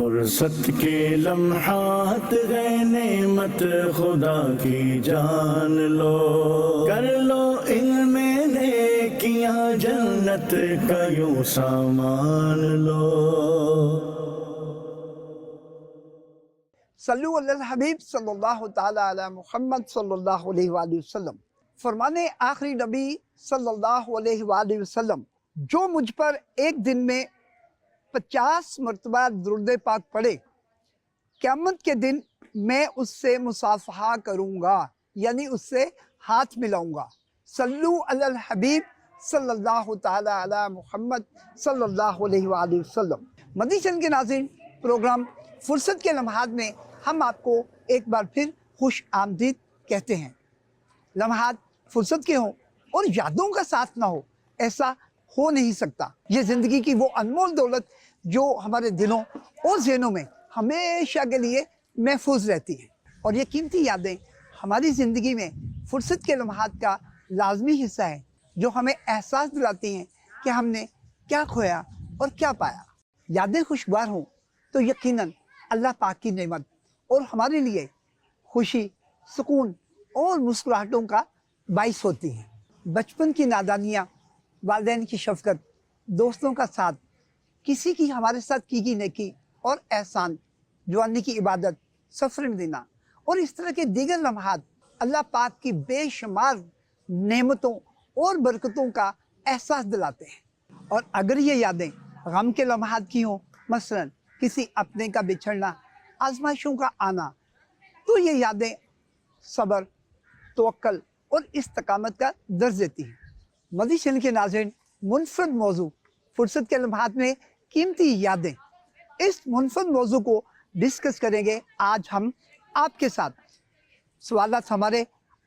فرصت کے لمحات ہے نعمت خدا کی جان لو، کر لو علم نیکیاں جنت کا یوں سامان لو۔ صلو علی الحبیب صلی اللہ تعالی علی محمد صلی اللہ علیہ وآلہ وسلم۔ فرمانے آخری نبی صلی اللہ علیہ وآلہ وسلم، جو مجھ پر ایک دن میں 50 مرتبہ درود پاک پڑھے، قیامت کے دن میں اس سے مصافحہ کروں گا، یعنی اس سے ہاتھ ملاؤں گا۔ صلو علی الحبیب صلی اللہ تعالی علی محمد صلی اللہ علیہ وآلہ وسلم۔ مدنی چینل کے ناظرین، پروگرام فرصت کے لمحات میں ہم آپ کو ایک بار پھر خوش آمدید کہتے ہیں۔ لمحات فرصت کے ہوں اور یادوں کا ساتھ نہ ہو، ایسا ہو نہیں سکتا۔ یہ زندگی کی وہ انمول دولت جو ہمارے دلوں اور ذہنوں میں ہمیشہ کے لیے محفوظ رہتی ہے، اور یہ قیمتی یادیں ہماری زندگی میں فرصت کے لمحات کا لازمی حصہ ہیں، جو ہمیں احساس دلاتی ہیں کہ ہم نے کیا کھویا اور کیا پایا۔ یادیں خوشگوار ہوں تو یقیناً اللہ پاک کی نعمت اور ہمارے لیے خوشی، سکون اور مسکراہٹوں کا باعث ہوتی ہیں۔ بچپن کی نادانیاں، والدین کی شفقت، دوستوں کا ساتھ، کسی کی ہمارے ساتھ کی گئی نیکی اور احسان، جوانی کی عبادت، سفر مدینہ اور اس طرح کے دیگر لمحات اللہ پاک کی بے شمار نعمتوں اور برکتوں کا احساس دلاتے ہیں۔ اور اگر یہ یادیں غم کے لمحات کی ہوں، مثلا کسی اپنے کا بچھڑنا، آزمائشوں کا آنا، تو یہ یادیں صبر، توکل اور استقامت کا درس دیتی ہیں۔ مدنی چینل کے ناظرین، منفرد موضوع فرصت کے لمحات میں قیمتی یادیں، اس منفرد موضوع کو ڈسکس کریں گے آج ہم آپ کے ساتھ۔ سوالات ہمارے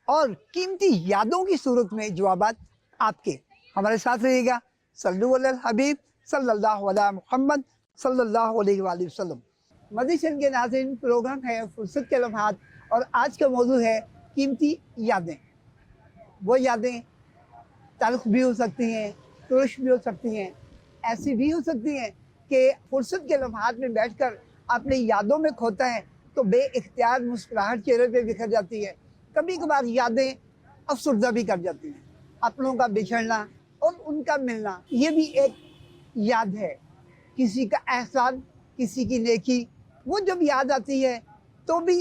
اور قیمتی یادوں کی صورت میں جوابات آپ کے۔ ہمارے ساتھ رہیے گا۔ صلو علی الحبیب صلی اللہ علی محمد صلی اللہ علیہ وآلہ وسلم۔ مدنی چینل کے ناظرین، پروگرام ہے فرصت کے لمحات، اور آج کا موضوع ہے قیمتی یادیں۔ وہ یادیں تلخ بھی ہو سکتی ہیں، ترش بھی ہو سکتی ہیں، ایسی بھی ہو سکتی ہیں کہ فرصت کے لمحات میں بیٹھ کر اپنے یادوں میں کھوتا ہے تو بے اختیار مسکراہٹ چہرے پہ بکھر جاتی ہے۔ کبھی کبھار یادیں افسردہ بھی کر جاتی ہیں۔ اپنوں کا بچھڑنا اور ان کا ملنا، یہ بھی ایک یاد ہے۔ کسی کا احسان، کسی کی نیکی، وہ جب یاد آتی ہے تو بھی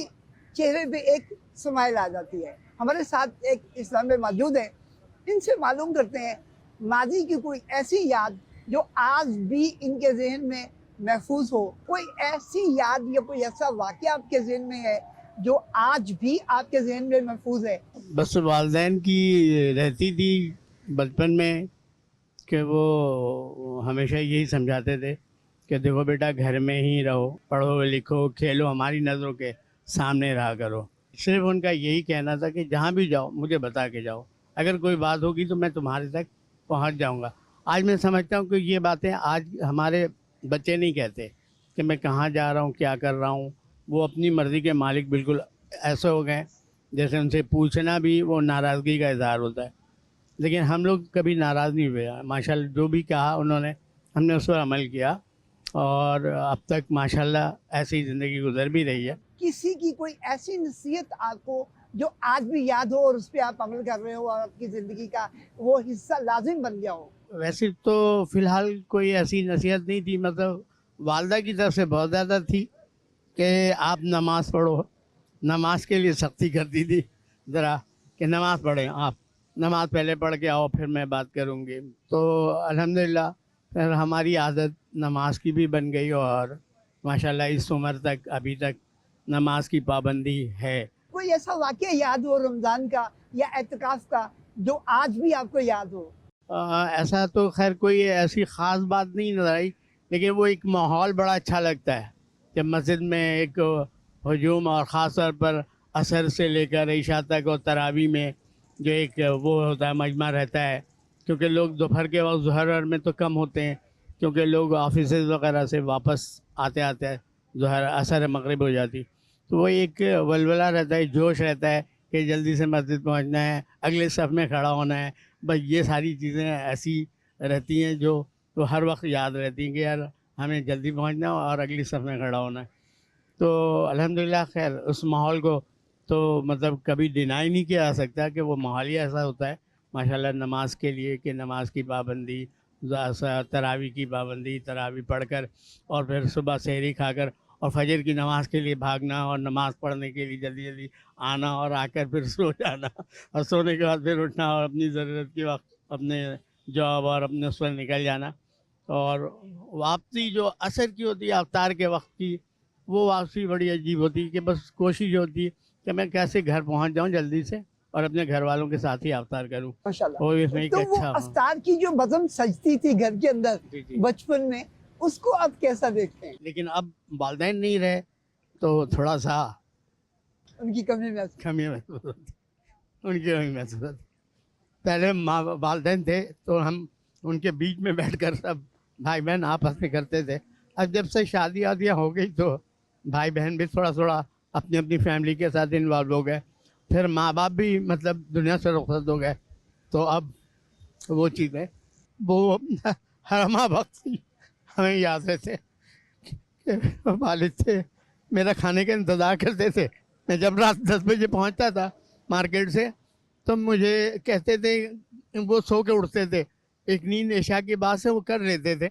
چہرے پہ ایک سمائل آ جاتی ہے۔ ہمارے ساتھ ایک اسلام میں موجود ہے، ان سے معلوم کرتے ہیں ماضی کی کوئی ایسی یاد جو آج بھی ان کے ذہن میں محفوظ ہو۔ کوئی ایسی یاد یا کوئی ایسا واقعہ آپ کے ذہن میں ہے جو آج بھی آپ کے ذہن میں محفوظ ہے؟ بس والدین کی رہتی تھی بچپن میں کہ وہ ہمیشہ یہی سمجھاتے تھے کہ دیکھو بیٹا، گھر میں ہی رہو، پڑھو لکھو، کھیلو، ہماری نظروں کے سامنے رہا کرو۔ صرف ان کا یہی کہنا تھا کہ جہاں بھی جاؤ مجھے بتا کے جاؤ، اگر کوئی بات ہوگی تو میں تمہارے تک پہنچ جاؤں گا۔ آج میں سمجھتا ہوں کہ یہ باتیں آج ہمارے بچے نہیں کہتے کہ میں کہاں جا رہا ہوں، کیا کر رہا ہوں۔ وہ اپنی مرضی کے مالک بالکل ایسے ہو گئے جیسے ان سے پوچھنا بھی وہ ناراضگی کا اظہار ہوتا ہے۔ لیکن ہم لوگ کبھی ناراض نہیں ہوئے، ماشاءاللہ جو بھی کہا انہوں نے، ہم نے اس پر عمل کیا، اور اب تک ماشاءاللہ ایسی زندگی گزر بھی رہی ہے۔ کسی کی کوئی ایسی نصیحت آپ کو جو آج بھی یاد ہو اور اس پہ آپ عمل کر رہے ہو اور آپ کی زندگی کا وہ حصہ لازم بن گیا ہو؟ ویسے تو فی الحال کوئی ایسی نصیحت نہیں تھی، مطلب والدہ کی طرف سے بہت زیادہ تھی کہ آپ نماز پڑھو، نماز کے لیے سختی کرتی تھی ذرا کہ نماز پڑھیں، آپ نماز پہلے پڑھ کے آؤ پھر میں بات کروں گی۔ تو الحمدللہ پھر ہماری عادت نماز کی بھی بن گئی، اور ماشاءاللہ اس عمر تک ابھی تک نماز کی پابندی ہے۔ کوئی ایسا واقعہ یاد ہو رمضان کا یا اعتکاف کا جو آج بھی آپ کو یاد ہو؟ ایسا تو خیر کوئی ایسی خاص بات نہیں نظر آئی، لیکن وہ ایک ماحول بڑا اچھا لگتا ہے کہ مسجد میں ایک ہجوم، اور خاص طور پر عصر سے لے کر عشاء تک اور تراویح میں جو ایک وہ ہوتا ہے، مجمع رہتا ہے، کیونکہ لوگ دوپہر کے وقت ظہر میں تو کم ہوتے ہیں کیونکہ لوگ آفیسز وغیرہ سے واپس آتے آتے ظہر عصر مغرب ہو جاتی، تو وہ ایک ولولہ رہتا ہے، جوش رہتا ہے کہ جلدی سے مسجد پہنچنا ہے، اگلے صف میں کھڑا ہونا ہے۔ بس یہ ساری چیزیں ایسی رہتی ہیں جو تو ہر وقت یاد رہتی ہیں کہ یار ہمیں جلدی پہنچنا ہے اور اگلی صف میں کھڑا ہونا ہے. تو الحمدللہ خیر اس ماحول کو تو مطلب کبھی ڈینائی نہیں کیا جا سکتا کہ وہ ماحول ہی ایسا ہوتا ہے ماشاءاللہ نماز کے لیے کہ نماز کی پابندی, تراویح کی پابندی, تراویح پڑھ کر اور پھر صبح سحری کھا کر اور فجر کی نماز کے لیے بھاگنا اور نماز پڑھنے کے لیے جلدی جلدی آنا اور آ کر پھر سو جانا اور سونے کے بعد پھر اٹھنا اور اپنی ضرورت کے وقت اپنے جاب اور اپنے اس پر نکل جانا. اور واپسی جو عصر کی ہوتی ہے افطار کے وقت کی, وہ واپسی بڑی عجیب ہوتی ہے کہ بس کوشش ہوتی ہے کہ میں کیسے گھر پہنچ جاؤں جلدی سے اور اپنے گھر والوں کے ساتھ ہی افطار کروں. ماشاءاللہ. وہ اس میں ایک تو وہ اچھا افطار کی جو بزم سجتی تھی گھر کے اندر جی جی. بچپن میں, اس کو آپ کیسا دیکھتے ہیں؟ لیکن اب والدین نہیں رہے تو تھوڑا سا ان کی کمی محسوس کمی محسوس ہوتی, ان کی کمی محسوس ہوتی. پہلے والدین تھے تو ہم ان کے بیچ میں بیٹھ کر سب بھائی بہن آپس میں کرتے تھے. اب جب سے شادی وادیاں ہو گئی تو بھائی بہن بھی تھوڑا تھوڑا اپنی اپنی فیملی کے ساتھ انوالو ہو گئے, پھر ماں باپ بھی مطلب دنیا سے رخصت ہو گئے. تو اب وہ چیزیں وہ ہرما وقت ہمیں یاد رہتے کہ والد سے میرا کھانے کا انتظار کرتے تھے. میں جب رات 10 بجے پہنچتا تھا مارکیٹ سے تو مجھے کہتے تھے, وہ سو کے اٹھتے تھے, ایک نیند عشاء کے بعد سے وہ کر لیتے تھے.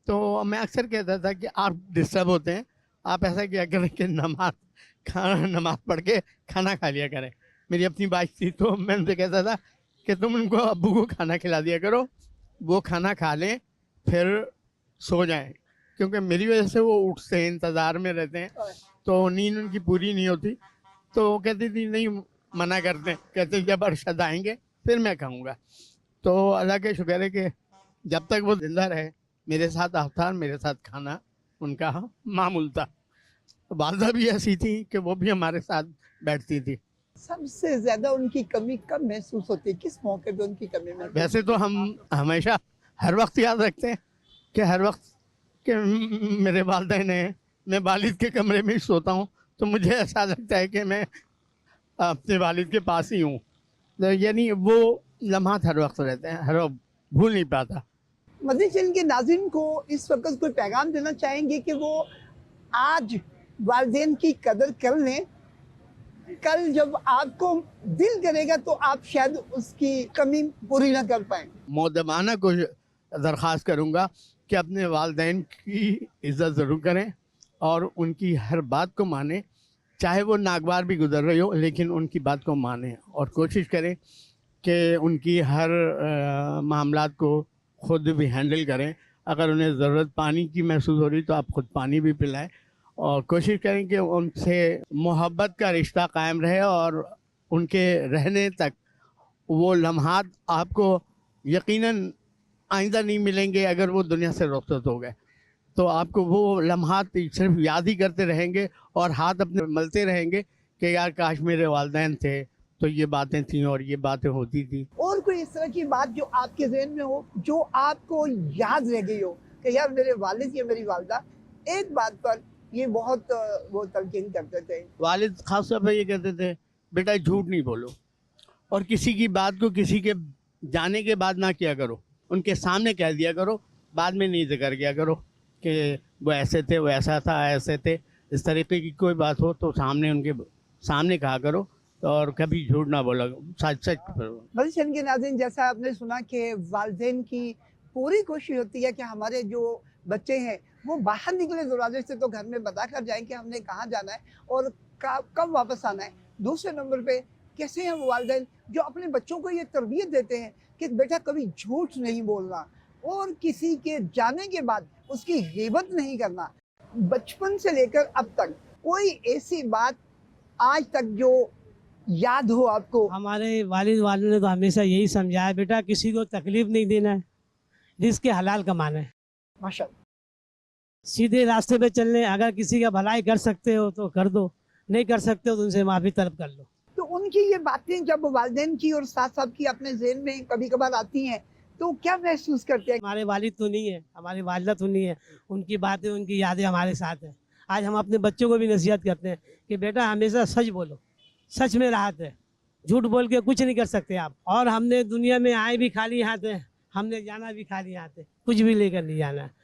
تو میں اکثر کہتا تھا کہ آپ ڈسٹرب ہوتے ہیں, آپ ایسا کیا کریں کہ نماز پڑھ کے کھانا کھا لیا کریں. میری اپنی بات تھی تو میں ان سے کہتا تھا کہ تم ان کو ابو کو کھانا کھلا دیا کرو, وہ کھانا کھا لیں پھر سو جائیں, کیونکہ میری وجہ سے وہ اٹھتے ہیں, انتظار میں رہتے ہیں, تو نیند ان کی پوری نہیں ہوتی. تو وہ کہتی تھی نہیں, منع کرتے ہیں, کہتے جب ارشد آئیں گے پھر میں کھاؤں گا. تو اللہ کا شکر ہے کہ جب تک وہ زندہ رہے میرے ساتھ افطار, میرے ساتھ کھانا ان کا معمول تھا. والدہ بھی ایسی تھی کہ وہ بھی ہمارے ساتھ بیٹھتی تھی. سب سے زیادہ ان کی کمی کب محسوس ہوتی ہے, کس موقع پہ ان کی کمی محسوس؟ ویسے تو ہم ہمیشہ ہر وقت یاد رکھتے ہیں کہ ہر وقت کہ میرے والدین ہیں, میں والد کے کمرے میں ہی سوتا ہوں تو مجھے ایسا لگتا ہے کہ میں اپنے والد کے پاس ہی ہوں. یعنی وہ لمحات ہر وقت رہتے ہیں, ہر وقت بھول نہیں پاتا. مدنی چینل کے ناظرین کو اس وقت کوئی پیغام دینا چاہیں گے کہ وہ آج والدین کی قدر کر لیں, کل جب آپ کو دل کرے گا تو آپ شاید اس کی کمی پوری نہ کر پائیں. مؤدبانہ کو درخواست کروں گا کہ اپنے والدین کی عزت ضرور کریں اور ان کی ہر بات کو مانیں, چاہے وہ ناگوار بھی گزر رہی ہو لیکن ان کی بات کو مانیں, اور کوشش کریں کہ ان کی ہر معاملات کو خود بھی ہینڈل کریں. اگر انہیں ضرورت پانی کی محسوس ہو رہی تو آپ خود پانی بھی پلائیں, اور کوشش کریں کہ ان سے محبت کا رشتہ قائم رہے, اور ان کے رہنے تک وہ لمحات آپ کو یقیناً آئندہ نہیں ملیں گے. اگر وہ دنیا سے رخصت ہو گئے تو آپ کو وہ لمحات صرف یاد ہی کرتے رہیں گے اور ہاتھ اپنے ملتے رہیں گے کہ یار کاش میرے والدین تھے تو یہ باتیں تھیں اور یہ باتیں ہوتی تھیں. اور کوئی اس طرح کی بات جو آپ کے ذہن میں ہو, جو آپ کو یاد رہ گئی ہو کہ یار میرے والد یا میری والدہ ایک بات پر یہ بہت وہ تلقین کرتے تھے؟ والد خاص طور پہ یہ کہتے تھے بیٹا جھوٹ نہیں بولو, اور کسی کی بات کو کسی کے جانے کے بعد نہ کیا کرو, ان کے سامنے کہہ دیا کرو, بعد میں نہیں ذکر کیا کرو کہ وہ ایسے تھے, وہ ایسا تھا, ایسے تھے. اس طریقے کی کوئی بات ہو تو سامنے ان کے سامنے کہا کرو, اور کبھی جھوٹ نہ بولا, سچ سچ کرو. مدنی چینل کے ناظرین, جیسا آپ نے سنا کہ والدین کی پوری کوشش ہوتی ہے کہ ہمارے جو بچے ہیں وہ باہر نکلے دروازے سے تو گھر میں بتا کر جائیں کہ ہم نے کہاں جانا ہے اور کب واپس آنا ہے. دوسرے نمبر پہ کیسے ہیں وہ والدین جو اپنے بچوں کو یہ تربیت دیتے ہیں کہ بیٹا کبھی جھوٹ نہیں بولنا اور کسی کے جانے کے بعد اس کی غیبت نہیں کرنا. بچپن سے لے کر اب تک کوئی ایسی بات آج تک جو یاد ہو آپ کو؟ ہمارے والد والد نے تو ہمیشہ یہی سمجھایا, بیٹا کسی کو تکلیف نہیں دینا ہے, رزق کے حلال کمانا ہے, ماشاءاللہ سیدھے راستے پہ چلنے. اگر کسی کا بھلائی کر سکتے ہو تو کر دو, نہیں کر سکتے ہو تو ان سے معافی طلب کر لو. تو ان کی یہ باتیں جب والدین کی اور استاد صاحب کی اپنے ذہن میں کبھی کبھار آتی ہیں تو کیا محسوس کرتے ہیں؟ ہمارے والد تو نہیں ہے, ہماری والدہ تو نہیں ہے, ان کی باتیں ان کی یادیں ہمارے ساتھ ہیں. آج ہم اپنے بچوں کو بھی نصیحت کرتے ہیں کہ بیٹا ہمیشہ سچ بولو, سچ میں راحت ہے, جھوٹ بول کے کچھ نہیں کر سکتے آپ. اور ہم نے دنیا میں آئے بھی خالی ہاتھ ہیں, ہم نے جانا بھی خالی ہاتھ ہے, کچھ بھی لے کر نہیں جانا ہے.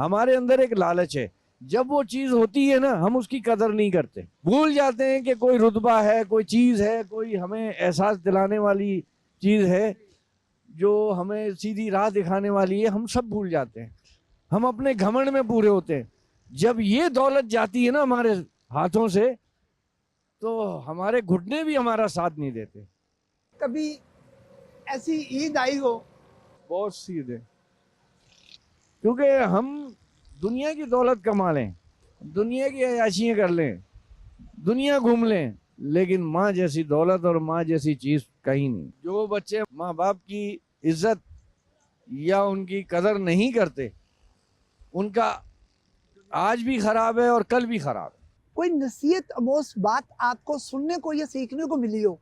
ہمارے اندر ایک لالچ ہے، جب وہ چیز ہوتی ہے نا ہم اس کی قدر نہیں کرتے، بھول جاتے ہیں کہ کوئی رتبہ ہے، کوئی چیز ہے، کوئی ہمیں احساس دلانے والی چیز ہے جو ہمیں سیدھی راہ دکھانے والی ہے، ہم سب بھول جاتے ہیں، ہم اپنے گھمنڈ میں پورے ہوتے ہیں۔ جب یہ دولت جاتی ہے نا ہمارے ہاتھوں سے تو ہمارے گھٹنے بھی ہمارا ساتھ نہیں دیتے۔ کبھی ایسی عید آئی ہو؟ بہت سیدھے، کیونکہ ہم دنیا کی دولت کما لیں، دنیا کی عیاشیاں کر لیں، دنیا گھوم لیں، لیکن ماں جیسی دولت اور ماں جیسی چیز کہیں نہیں۔ جو بچے ماں باپ کی عزت یا ان کی قدر نہیں کرتے ان کا آج بھی خراب ہے اور کل بھی خراب ہے۔ کوئی نصیحت آموز بات آپ کو سننے کو یا سیکھنے کو ملی ہو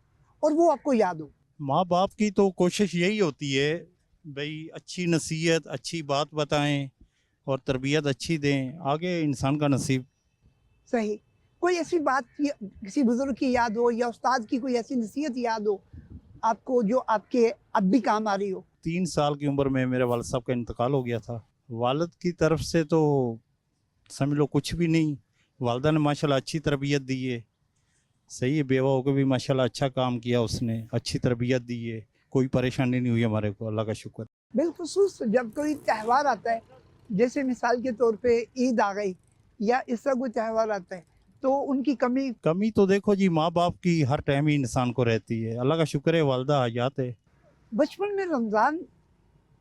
اور وہ آپ کو یاد ہو؟ ماں باپ کی تو کوشش یہی ہوتی ہے بھئی اچھی نصیحت، اچھی بات بتائیں اور تربیت اچھی دیں، آگے انسان کا نصیب۔ صحیح۔ کوئی ایسی بات کسی بزرگ کی یاد ہو یا استاد کی کوئی ایسی نصیحت یاد ہو آپ کو جو آپ کے اب بھی کام آ رہی ہو؟ 3 سال کی عمر میں میرے والد صاحب کا انتقال ہو گیا تھا۔ والد کی طرف سے تو سمجھ لو کچھ بھی نہیں، والدہ نے ماشاءاللہ اچھی تربیت دی ہے، صحیح ہے، بیوہ ہو کے بھی ماشاءاللہ اچھا کام کیا، اس نے اچھی تربیت دی ہے، کوئی پریشانی نہیں ہوئی ہمارے کو، اللہ کا شکر۔ بالخصوص جب کوئی تہوار آتا ہے، جیسے مثال کے طور پہ عید آ گئی یا اس طرح کوئی تہوار آتا ہے تو ان کی کمی تو دیکھو جی ماں باپ کی ہر ٹائم ہی انسان کو رہتی ہے، اللہ کا شکر ہے والدہ حیات ہے۔ بچپن میں رمضان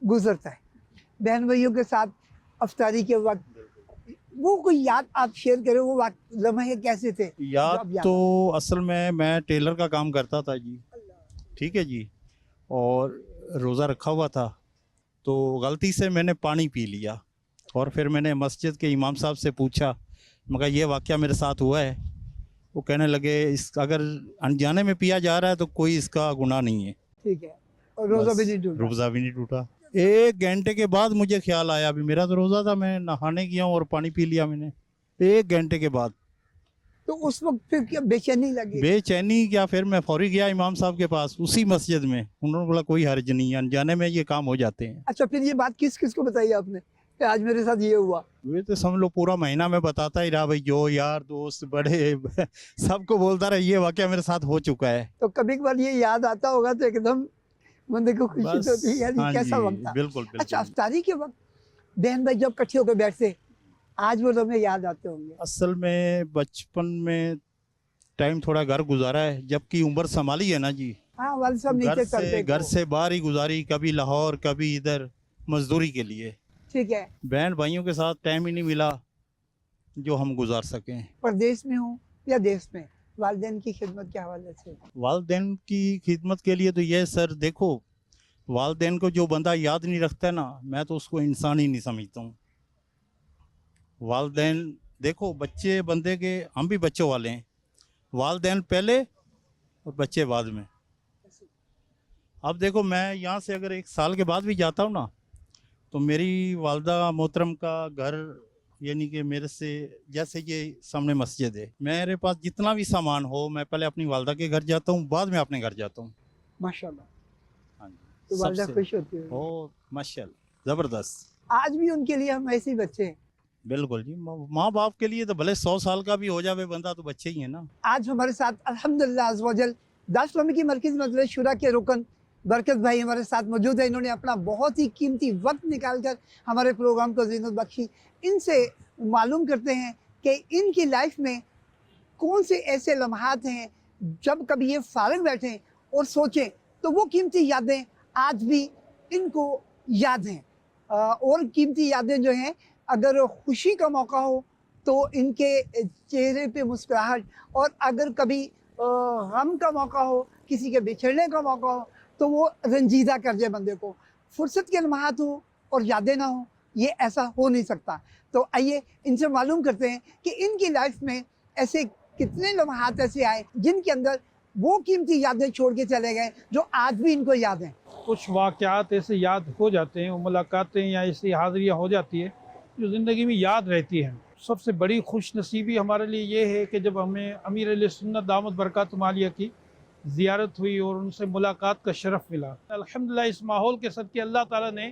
گزرتا ہے بہن بھائیوں کے ساتھ افطاری کے وقت، وہ کوئی یاد آپ شیئر کریں، وہ لمحے کیسے تھے؟ یاد تو اصل میں ٹیلر کا کام کرتا تھا جی، ٹھیک ہے جی، اور روزہ رکھا ہوا تھا تو غلطی سے میں نے پانی پی لیا اور پھر میں نے مسجد کے امام صاحب سے پوچھا، میں کہا یہ واقعہ میرے ساتھ ہوا ہے، وہ کہنے لگے اس اگر انجانے میں پیا جا رہا ہے تو کوئی اس کا گناہ نہیں ہے، ٹھیک ہے، اور روزہ بھی نہیں ٹوٹا؟ روزہ بھی نہیں ٹوٹا۔ 1 گھنٹے کے بعد مجھے خیال آیا، ابھی میرا تو روزہ تھا، میں نہانے گیا ہوں اور پانی پی لیا میں نے 1 گھنٹے کے بعد۔ تو اس وقت پھر کیا بے چینی لگی؟ بے چینی کیا، پھر میں فوری گیا امام صاحب کے پاس اسی مسجد میں، انہوں نے بولا کوئی حرج نہیں ہے، انجانے میں یہ کام ہو جاتے ہیں۔ اچھا، پھر یہ بات کس کس کو بتائی آپ نے کہ آج میرے ساتھ یہ ہوا؟ وہ تو سمجھ لو پورا مہینہ میں بتاتا ہی رہا بھائی، جو یار دوست بڑے سب کو بولتا رہا یہ واقعہ میرے ساتھ ہو چکا ہے۔ تو کبھی کبھار یہ یاد آتا ہوگا تو ایک دم بندے کو خوشی بس، ہوتی ہے، یعنی ہاں کیسا جی، وقت تھا۔ بالکل اچھا، بالکل۔ افطاری کے وقت بہن بھائی جب کٹھے ہو کے بیٹھتے، آج وہ لمحے یاد آتے ہوں گے؟ اصل میں بچپن میں ٹائم تھوڑا گھر گزارا ہے، جبکہ عمر سنبھالی ہے نا جی، ہاں، والد صاحب نیچے چلتے گھر سے باہر ہی گزاری، کبھی لاہور کبھی ادھر مزدوری کے لیے، ٹھیک ہے، بہن بھائیوں کے ساتھ ٹائم ہی نہیں ملا جو ہم گزار سکیں۔ پردیش میں ہوں یا دیش میں، والدین کی خدمت کے حوالے سے؟ والدین کی خدمت کے لیے تو یہ سر دیکھو، والدین کو جو بندہ یاد نہیں رکھتا ہے نا، میں تو اس کو انسان ہی نہیں سمجھتا ہوں۔ والدین دیکھو، بچے بندے کے، ہم بھی بچوں والے ہیں، والدین پہلے اور بچے بعد میں۔ اب دیکھو میں یہاں سے اگر 1 سال کے بعد بھی جاتا ہوں نا تو میری والدہ محترم کا گھر، یعنی کہ میرے سے جیسے یہ سامنے مسجد ہے، میرے پاس جتنا بھی سامان ہو میں پہلے اپنی والدہ کے گھر جاتا ہوں، بعد میں اپنے گھر جاتا ہوں۔ ماشاءاللہ، ہاں جی، تو والدہ خوش ہوتی ہے؟ او ماشاءاللہ، زبردست۔ آج بھی ان کے لیے ہم ایسے ہی بچے ہیں۔ بالکل جی، ماں باپ کے لیے تو بھلے 100 سال کا بھی ہو جاوے بندہ تو بچے ہی ہیں نا۔ آج ہمارے ساتھ الحمدللہ عز و جل دارالاسلام اسلامیہ کی مرکز مجلس شورا کے رکن برکت بھائی ہمارے ساتھ موجود ہیں۔ انہوں نے اپنا بہت ہی قیمتی وقت نکال کر ہمارے پروگرام کو زینت بخشی۔ ان سے معلوم کرتے ہیں کہ ان کی لائف میں کون سے ایسے لمحات ہیں جب کبھی یہ فارغ بیٹھیں اور سوچیں تو وہ قیمتی یادیں آج بھی ان کو یاد ہیں، اور قیمتی یادیں جو ہیں اگر خوشی کا موقع ہو تو ان کے چہرے پہ مسکراہٹ، اور اگر کبھی غم کا موقع ہو، کسی کے بچھڑنے کا موقع ہو تو وہ رنجیدہ کر دے بندے کو۔ فرصت کے لمحات ہوں اور یادیں نہ ہوں، یہ ایسا ہو نہیں سکتا۔ تو آئیے ان سے معلوم کرتے ہیں کہ ان کی لائف میں ایسے کتنے لمحات ایسے آئے جن کے اندر وہ قیمتی یادیں چھوڑ کے چلے گئے جو آج بھی ان کو یاد ہیں۔ کچھ واقعات ایسے یاد ہو جاتے ہیں، ملاقاتیں یا ایسی حاضریاں ہو جاتی ہیں جو زندگی میں یاد رہتی ہیں۔ سب سے بڑی خوش نصیبی ہمارے لیے یہ ہے کہ جب ہمیں امیر علیہ سنت دامت برکاتہم عالیہ کی زیارت ہوئی اور ان سے ملاقات کا شرف ملا، الحمدللہ اس ماحول کے صدقے اللہ تعالیٰ نے